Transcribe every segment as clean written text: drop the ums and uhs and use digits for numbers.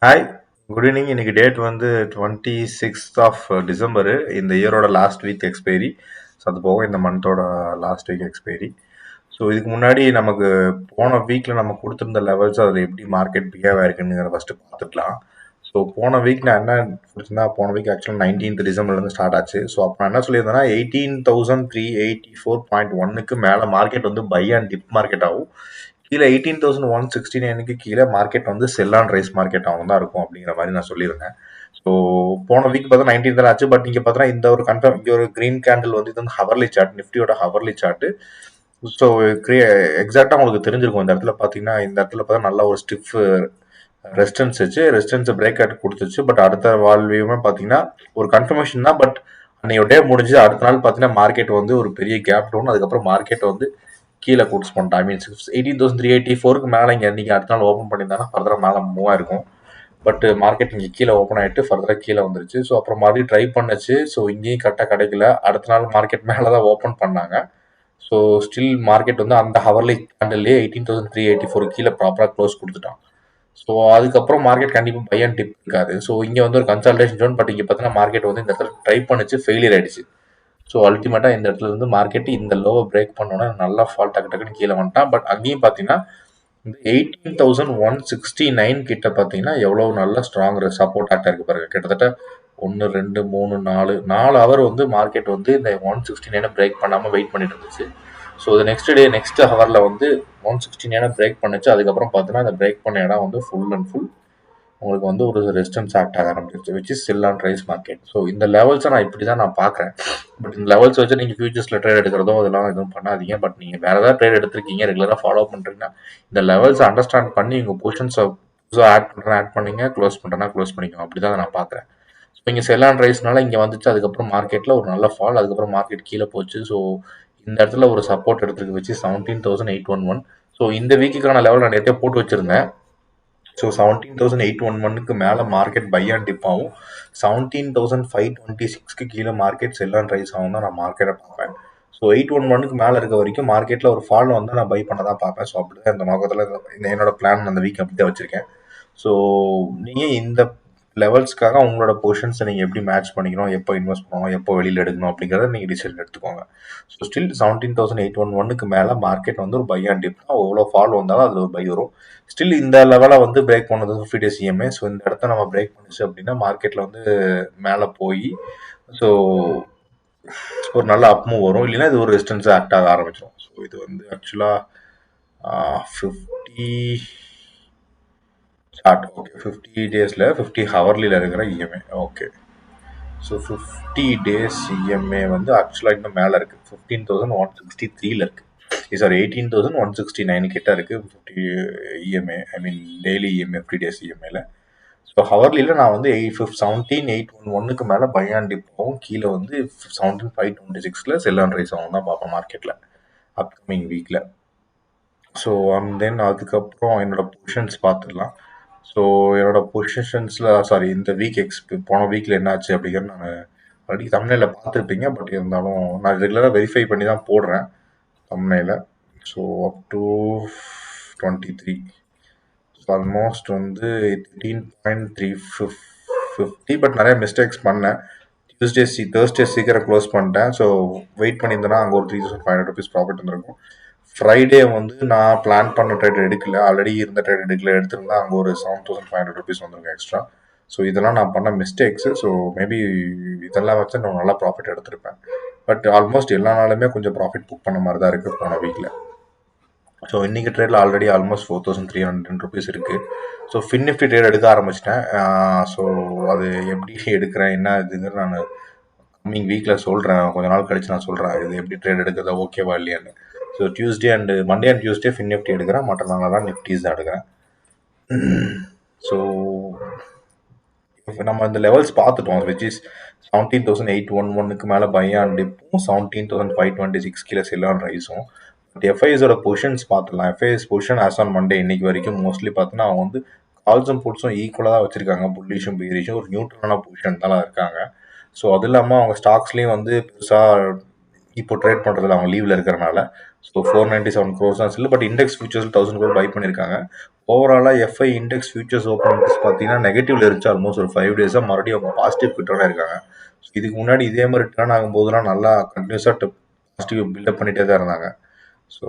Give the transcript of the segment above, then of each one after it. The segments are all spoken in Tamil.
Hi, good evening. இன்னைக்கு டேட் வந்து 26th of December. இந்த இயரோட லாஸ்ட் வீக் எக்ஸ்பைரி. ஸோ அது போக இந்த மந்தோட லாஸ்ட் வீக் எக்ஸ்பைரி. ஸோ இதுக்கு முன்னாடி நமக்கு போன வீக்கில் நம்ம கொடுத்துருந்த லெவல்ஸ் அதில் எப்படி மார்க்கெட் பிஹேவ் ஆயிருக்குன்னு ஃபஸ்ட்டு பார்த்துக்கலாம். ஸோ போன வீக் நான் என்ன கொடுத்துருந்தா, போன வீக் ஆக்சுவலாக 19th Decemberலேருந்து ஸ்டார்ட் ஆச்சு. ஸோ அப்போ நான் என்ன சொல்லியிருந்தேன்னா 18,384.1க்கு மேலே மார்க்கெட் வந்து பை அண்ட் டிப் மார்க்கெட் ஆகும். கீழே 18,169க்கு கீழே மார்க்கெட் வந்து செல் அண்ட் ரைஸ் மார்க்கெட் ஆகும் தான் இருக்கும் அப்படிங்கிற மாதிரி நான் சொல்லியிருந்தேன். ஸோ போன வீக் பார்த்தா 19 தான் ஆச்சு. பட் இங்கே பார்த்தா இந்த ஒரு கன்ஃபார்ம் இங்கே ஒரு கிரீன் கேண்டில் வந்து இது வந்து ஹவர்லி சார்ட், நிஃப்டியோட ஹவர்லி சார்ட். ஸோ எக்ஸாக்டாக உங்களுக்கு தெரிஞ்சிருக்கும். இந்த இடத்துல பார்த்தீங்கன்னா இந்த இடத்துல பார்த்தா நல்ல ஒரு ஸ்டிஃப் ரெசிஸ்டன்ஸ் வச்சு ரெசிஸ்டன்ஸை பிரேக் அவுட் கொடுத்துச்சு. பட் அடுத்த வால்வியுமே பார்த்தீங்கன்னா ஒரு கன்ஃபர்மேஷன் தான். பட் அன்னைக்கு டே முடிஞ்சு அடுத்த நாள் பார்த்தீங்கன்னா மார்க்கெட் வந்து ஒரு பெரிய கேப் டவுன், அதுக்கப்புறம் மார்க்கெட் வந்து கீழே கூட்ஸ் பண்ணிட்டேன். ஐ மீன் 18,384க்கு மேலே இங்கே இன்றைக்கி அடுத்த நாள் ஓப்பன் பண்ணியிருந்தாங்கன்னா ஃபர்தராக மேலே மூவ் ஆயிருக்கும். பட் மார்க்கெட் இங்கே கீழே ஓப்பன் ஆகிட்டு ஃபர்தராக கீழே வந்துருச்சு. ஸோ அப்புறம் மறுபடியும் ட்ரை பண்ணுச்சு. ஸோ இங்கேயும் கரெக்டாக கிடைக்கல. அடுத்த நாள் மார்க்கெட் மேலே தான் ஓப்பன் பண்ணாங்க. ஸோ ஸ்டில் மார்க்கெட் வந்து அந்த ஹவர்லி கேண்டில்லே 18,384 கீழே ப்ராப்பராக க்ளோஸ் கொடுத்துட்டான். ஸோ அதுக்கப்புறம் மார்க்கெட் கண்டிப்பாக பை அண்ட் டிப் இருக்காது. ஸோ இங்கே வந்து ஒரு கன்சல்டேஷன் ஜோன். பட் இங்கே பார்த்தீங்கன்னா மார்க்கெட் வந்து இந்த இடத்துல ட்ரை பண்ணிச்சு, ஃபெயிலியர் ஆயிடுச்சு. ஸோ அல்டிமேட்டாக இந்த இடத்துல இருந்து மார்க்கெட் இந்த லோவை பிரேக் பண்ணோன்னா நல்லா ஃபால் டக்குன்னு கீழே வந்துட்டான். பட் அங்கேயும் பார்த்தீங்கன்னா இந்த 18,169 கிட்ட பார்த்தீங்கன்னா எவ்வளோ நல்ல ஸ்ட்ராங் சப்போர்ட் ஆக்டாக இருக்கு பாருங்க. கிட்டத்தட்ட 1 2 3 4 ஹவர் வந்து மார்க்கெட் வந்து இந்த 169 பிரேக் பண்ணாமல் வெயிட் பண்ணிட்டு இருந்துச்சு. ஸோ இது நெக்ஸ்ட் ஹவரில் வந்து 169 பிரேக் பண்ணுச்சு. அதுக்கப்புறம் பார்த்தீங்கன்னா இந்த பிரேக் பண்ண இடம் வந்து ஃபுல் அண்ட் ஃபுல் உங்களுக்கு வந்து ஒரு ரெசிஸ்டன்ஸ் ஆக்ட் ஆக ஆரம்பிச்சிருச்சு, which is sell and rise market. So இந்த லெவல்ஸை நான் இப்படி தான் நான் பார்க்குறேன். பட் இந்த லெவல்ஸ் வச்சு நீங்கள் ஃபியூச்சர்ஸில் ட்ரேட் எடுக்கிறதோ அதெல்லாம் எதுவும் பண்ணாதீங்க. பட் நீங்கள் வேறு ஏதாவது ட்ரேட் எடுத்திருக்கீங்க, ரெகுலராக ஃபாலோ பண்ணுறீங்கன்னா இந்த லெவல்ஸை அண்டர்ஸ்டாண்ட் பண்ணி உங்கள் பொசிஷன்ஸை புதுசாக ஆட் பண்ணீங்க, க்ளோஸ் பண்ணுறேன்னா க்ளோஸ் பண்ணிக்கோங்க. அப்படி தான் நான் பார்க்குறேன். ஸோ இங்கே செல் அண்ட் ரைஸ்னால இங்கே வந்துச்சு. அதுக்கப்புறம் மார்க்கெட்டில் ஒரு நல்ல ஃபால், அதுக்கப்புறம் மார்க்கெட் கீழே போச்சு. ஸோ இந்த இடத்துல ஒரு சப்போர்ட் எடுத்துருக்கு, வச்சு 17,811. ஸோ இந்த வீக்குக்கான லெவல் நான் நேற்றே போட்டு வச்சுருந்தேன். ஸோ 17,811க்கு மேலே மார்க்கெட் பை அண்ட் டிப் ஆகும். 17,526க்கு கீழே மார்க்கெட் செல் அண்ட் ரைஸ் ஆகும் தான் நான் மார்க்கெட்டை பார்ப்பேன். ஸோ 811க்கு மேலே இருக்க வரைக்கும் மார்க்கெட்டில் ஒரு ஃபால் வந்து நான் பை பண்ண தான் பார்ப்பேன். ஸோ அப்படி தான் இந்த நோக்கத்தில் என்னோட பிளான் அந்த வீக் அப்படி தான் வச்சுருக்கேன். ஸோ நீங்கள் இந்த லெவல்ஸ்க்காக உங்களோட பொசிஷன்ஸை நீங்கள் எப்படி மேட்ச் பண்ணிக்கணும், எப்போ இன்வெஸ்ட் பண்ணணும், எப்போ வெளியில் எடுக்கணும் அப்படிங்கிறத நீங்கள் டிசிஷன் எடுத்துக்கோங்க. ஸோ ஸ்டில் 17,811க்கு மேலே மார்க்கெட் வந்து ஒரு பை அண்ட் டிப் தான். எவ்வளோ ஃபால் வந்தாலும் அதில் ஒரு பை வரும். ஸ்டில் இந்த லெவலை வந்து பிரேக் பண்ணது 50 days EMA. ஸோ இந்த இடத்த நம்ம பிரேக் பண்ணிச்சு அப்படின்னா மார்க்கெட்டில் வந்து மேலே போய் ஸோ ஒரு நல்ல அப் மூவ் வரும். இல்லைன்னா இது ஒரு ரெசிஸ்டன்ஸாக ஆக்ட் ஆக ஆரம்பிச்சிடும். ஸோ இது வந்து ஆக்சுவலாக 50 சார்ட். ஓகே, 50 daysல 50 ஹவர்லியில் இருக்கிற EMA. Okay, so 50 days EMA வந்து ஆக்சுவலாக இன்னும் மேலே இருக்குது. 15,163ல இருக்குது. சாரி, 18,169 கிட்ட இருக்குது 50 இஎம்ஏ. ஐ மீன் டெய்லி இஎம்ஏ, 50 days இஎம்ஏல. ஸோ ஹவர்லியில் நான் வந்து 17,811க்கு மேலே பை அண்ட் டிப் ஆகும். கீழே வந்து 17,526ல செல் அண்ட் ரைஸ் ஆகும் தான் பார்ப்பேன் மார்க்கெட்டில் அப்கமிங் வீக்கில். ஸோ அண்ட் தென் அதுக்கப்புறம் என்னோட பொசிஷன்ஸ் பார்த்துடலாம். ஸோ என்னோட பொசிஷன்ஸில் சாரி இந்த வீக் போன வீக்கில் என்ன ஆச்சு அப்படிங்கிறது நான் ஆல்ரெடி தமிழில் பார்த்துருப்பீங்க. பட் இருந்தாலும் நான் ரெகுலராக வெரிஃபை பண்ணி தான் போடுறேன் தமிழில். ஸோ அப் டு 23 ஆல்மோஸ்ட் வந்து 13.350. பட் நிறைய மிஸ்டேக்ஸ் பண்ணேன். தேர்ஸ்டே சீக்கிரம் க்ளோஸ் பண்ணிட்டேன். ஸோ வெயிட் பண்ணியிருந்தேன்னா அங்கே ஒரு 3,500 rupees ப்ராஃபிட் வந்துருக்கும். ஃப்ரைடே வந்து நான் பிளான் பண்ண ட்ரேட் எடுக்கல, ஆல்ரெடி இருந்த ட்ரேட் எடுத்திருந்தா அங்கே ஒரு 7,500 rupees வந்துருங்க எக்ஸ்ட்ரா. ஸோ இதெல்லாம் நான் பண்ண மிஸ்டேக்ஸு. ஸோ மேபி இதெல்லாம் வச்சு நான் நல்லா ப்ராஃபிட் எடுத்திருப்பேன். பட் ஆல்மோஸ்ட் எல்லா நாளுமே கொஞ்சம் ப்ராஃபிட் புக் பண்ண மாதிரி தான் இருக்குது போன வீக்கில். ஸோ இன்றைக்கி ட்ரேடில் ஆல்ரெடி ஆல்மோஸ்ட் 4,310 rupees இருக்குது. ஸோ ஃபின்னிஃப்டி ட்ரேட் எடுக்க ஆரம்பிச்சிட்டேன். ஸோ அது எப்படி எடுக்கிறேன் என்ன இதுங்கிறது நான் கம்மிங் வீக்கில் சொல்கிறேன். கொஞ்ச நாள் கழிச்சு நான் சொல்கிறேன் இது எப்படி ட்ரேட் எடுக்கிறதா ஓகேவா இல்லையான்னு. So Monday and Tuesday FinNifty எடுக்கிறேன். மற்ற நாளெல்லாம் நிஃப்டிஸ் தான் எடுக்கிறேன். ஸோ நம்ம இந்த லெவல்ஸ் பார்த்துட்டோம், விச் இஸ் 17,811க்கு மேலே பை அண்ட் டிப்பும் 17,526 கீழே செல் அண்ட் ரைஸும். பட் எஃப்ஐஎஸோட பொசிஷன்ஸ் பார்த்துலாம். FIs position as on Monday இன்னைக்கு வரைக்கும் மோஸ்ட்லி பார்த்தோன்னா அவங்க வந்து கால்ஸும் புட்ஸும் ஈக்குவலாக தான் வச்சுருக்காங்க. புல்லிஷும் பீரிஷும் ஒரு நியூட்ரலான பொசிஷன் தான் இருக்காங்க. ஸோ அது இல்லாமல் அவங்க ஸ்டாக்ஸ்லேயும் வந்து பெருசாக இப்போ ட்ரேட் பண்ணுறதுல அவங்க லீவில் இருக்கிறனால. ஸோ 497 crores தான் இல்லை, but index futures 1000 crore buy பண்ணியிருக்காங்க. ஓவராலாக எஃப்ஐ இண்டெக்ஸ் ஃபியூச்சர்ஸ் ஓப்பனிங்ஸ் பார்த்தீங்கன்னா நெகட்டிவ்ல இருந்துச்சு ஆல்மோஸ்ட் ஒரு 5 days மறுபடியும் அவங்க பாசிட்டிவ் டர்ன் இருக்காங்க. ஸோ இதுக்கு முன்னாடி இதே மாதிரி டர்ன் ஆகும்போதுலாம் நல்லா கண்டினியூஸாக பாசிட்டிவ் பில்டப் பண்ணிட்டே தான் இருந்தாங்க. ஸோ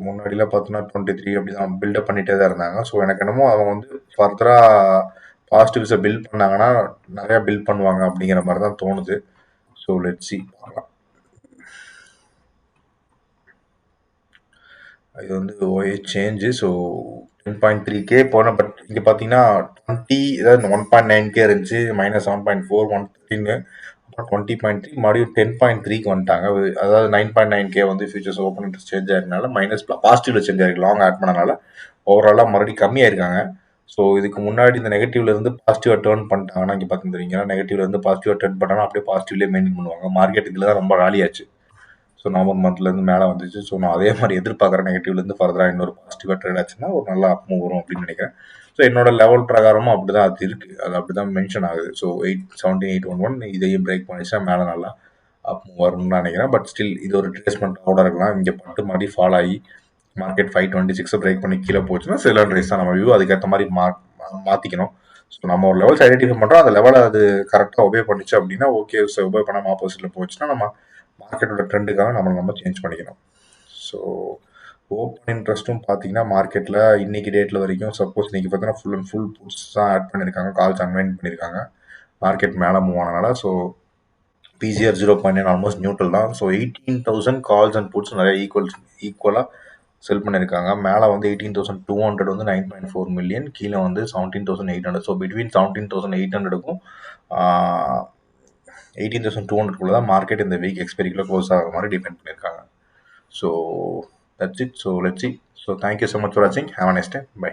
முன்னாடிலாம் பார்த்தோன்னா 23 அப்படி தான் பில்டப் பண்ணிட்டே தான் இருந்தாங்க. ஸோ எனக்கு என்னமோ அவங்க வந்து ஃபர்தராக பாசிட்டிவ்ஸை பில்ட் பண்ணாங்கன்னா நிறையா பில்ட் பண்ணுவாங்க அப்படிங்கிற மாதிரி தான் தோணுது. ஸோ லெட்ஸ் சி, பார்க்கலாம். இது வந்து ஓஏ சேஞ்சு. ஸோ 10.3K போனேன், பட் இங்கே பார்த்தீங்கன்னா 20 ஏதாவது 1.9K இருந்துச்சு, -7.4 113, அப்புறம் 20.3 மறுபடியும் 10.3க்கு வந்துட்டாங்க. அதாவது 9.9K வந்து ஃபியூச்சர்ஸ் ஓப்பன் இன்ட்ரெஸ்ட் சேஞ்ச் ஆயிருந்தனால மைனஸ் பாசிட்டிவ்ல சேஞ்ச் ஆயிருக்கு, லாங் ஆட் பண்ணனால ஓவராலாக மறுபடியும் கம்மியாயிருக்காங்க. ஸோ இதுக்கு முன்னாடி இந்த நெகட்டிவ்ல இருந்து பாசிட்டிவாக டேர்ன் பண்ணிட்டாங்கன்னா இங்கே பார்த்துருந்தீங்கன்னா நெகட்டிவ்ல இருந்து பாசிட்டிவாக டேர்ன் பண்ணாங்கன்னா அப்படியே பாசிட்டிவ்லேயே மெயின்டைன் பண்ணுவாங்க. மார்க்கெட் இதில் தான் ரொம்ப ராலி ஆச்சு. ஸோ நவம்பர் மந்த்லேருந்து மேலே வந்துச்சு. ஸோ நான் அதே மாதிரி எதிர்பார்க்குறேன், நெகட்டிவ்லேருந்து ஃபர்தராக இன்னொரு பாசிட்டிவாக ட்ரேட் ஆச்சுன்னா ஒரு நல்ல அப் மூவ் வரும் அப்படின்னு நினைக்கிறேன். ஸோ என்னோட லெவல் பிரகாரமும் அப்படி தான் அது இருக்குது, அது அப்படி தான் மென்ஷன் ஆகுது. ஸோ 817 811 இதையும் பிரேக் பண்ணிச்சுன்னா மேலே நல்லா அப் மூவ் வரும்னு நினைக்கிறேன். பட் ஸ்டில் இது ஒரு ட்ரேஸ்மெண்ட் கூட இருக்கலாம். இங்கே பட்டு மாதிரி ஃபால் ஆகி மார்க்கெட் 526 பிரேக் பண்ணி கீழே போச்சுன்னா செல்லர் ரைஸ் தான் நம்ம வியூ, அதுக்கேற்ற மாதிரி மாற்றிக்கணும். ஸோ நம்ம ஒரு லெவல்ஸ் ஐடென்டிஃபை பண்ணுறோம், அந்த லெவலை அது கரெக்டாக ஒபே பண்ணிச்சு அப்படின்னா ஓகே. ஸோ ஒபே பண்ணாமல் ஆப்போசிட்டில் போச்சுன்னா நம்ம மார்க்கெட்டோட ட்ரெண்டுக்காக நம்ம சேஞ்ச் பண்ணிக்கணும். ஸோ ஓப்பன் இன்ட்ரெஸ்ட்டும் பார்த்தீங்கன்னா மார்க்கெட்டில் இன்னைக்கு டேட்டில் வரைக்கும் சப்போஸ் இன்னைக்கு பார்த்தீங்கன்னா ஃபுல் அண்ட் ஃபுல் புட்ஸ் தான் ஆட் பண்ணியிருக்காங்க, கால்ஸ் அன்வைண்ட் பண்ணியிருக்காங்க மார்க்கெட் மேலே மூவ் ஆனனால. ஸோ பிசிஆர் 0.9 ஆல்மோஸ்ட் நியூட்ரல் தான். ஸோ 18,000 கால்ஸ் அண்ட் புட்ஸ் நிறைய ஈக்குவலாக செல் பண்ணியிருக்காங்க. மேலே வந்து 18,200 வந்து 9.4 மில்லியன், கீழே வந்து 17,800. ஸோ பிட்வீன் 17,800க்கும் 18,200 தான் மார்க்கெட் இந்த வீக் எக்ஸ்பெரிக்குள்ள க்ளோஸ் ஆகிற மாதிரி டிபெண்ட் பண்ணியிருக்காங்க. So that's it. So let's see. So thank you so much for வாட்சிங். Have a nice day. By.